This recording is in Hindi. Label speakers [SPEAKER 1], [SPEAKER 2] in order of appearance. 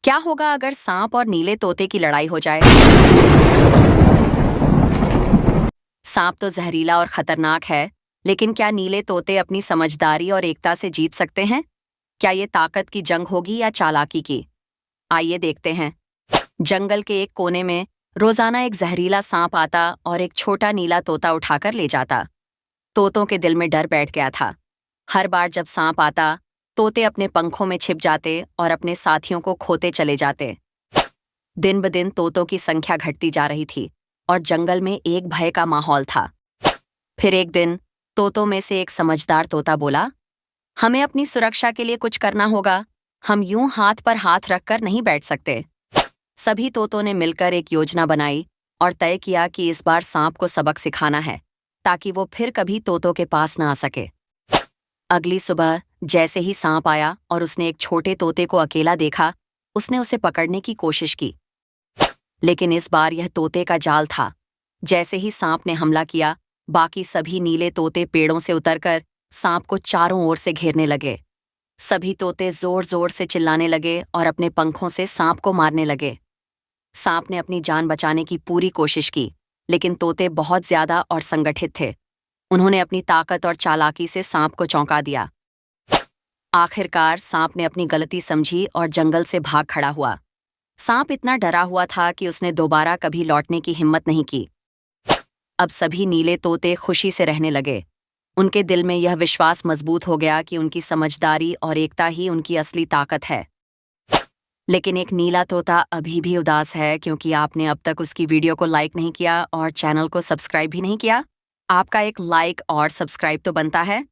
[SPEAKER 1] क्या होगा अगर सांप और नीले तोते की लड़ाई हो जाए? सांप तो जहरीला और खतरनाक है, लेकिन क्या नीले तोते अपनी समझदारी और एकता से जीत सकते हैं? क्या ये ताकत की जंग होगी या चालाकी की? आइए देखते हैं। जंगल के एक कोने में रोजाना एक जहरीला सांप आता और एक छोटा नीला तोता उठाकर ले जाता। तोतों के दिल में डर बैठ गया था। हर बार जब सांप आता, तोते अपने पंखों में छिप जाते और अपने साथियों को खोते चले जाते। दिन ब दिन तोतों की संख्या घटती जा रही थी और जंगल में एक भय का माहौल था। फिर एक दिन तोतों में से एक समझदार तोता बोला, हमें अपनी सुरक्षा के लिए कुछ करना होगा। हम यूं हाथ पर हाथ रखकर नहीं बैठ सकते। सभी तोतों ने मिलकर एक योजना बनाई और तय किया कि इस बार सांप को सबक सिखाना है, ताकि वो फिर कभी तोतों के पास न आ सके। अगली सुबह जैसे ही सांप आया और उसने एक छोटे तोते को अकेला देखा, उसने उसे पकड़ने की कोशिश की। लेकिन इस बार यह तोते का जाल था। जैसे ही सांप ने हमला किया, बाकी सभी नीले तोते पेड़ों से उतरकर सांप को चारों ओर से घेरने लगे। सभी तोते जोर जोर से चिल्लाने लगे और अपने पंखों से सांप को मारने लगे। सांप ने अपनी जान बचाने की पूरी कोशिश की, लेकिन तोते बहुत ज्यादा और संगठित थे। उन्होंने अपनी ताकत और चालाकी से सांप को चौंका दिया। आखिरकार सांप ने अपनी गलती समझी और जंगल से भाग खड़ा हुआ। सांप इतना डरा हुआ था कि उसने दोबारा कभी लौटने की हिम्मत नहीं की। अब सभी नीले तोते खुशी से रहने लगे। उनके दिल में यह विश्वास मजबूत हो गया कि उनकी समझदारी और एकता ही उनकी असली ताकत है। लेकिन एक नीला तोता अभी भी उदास है, क्योंकि आपने अब तक उसकी वीडियो को लाइक नहीं किया और चैनल को सब्सक्राइब भी नहीं किया। आपका एक लाइक और सब्सक्राइब तो बनता है।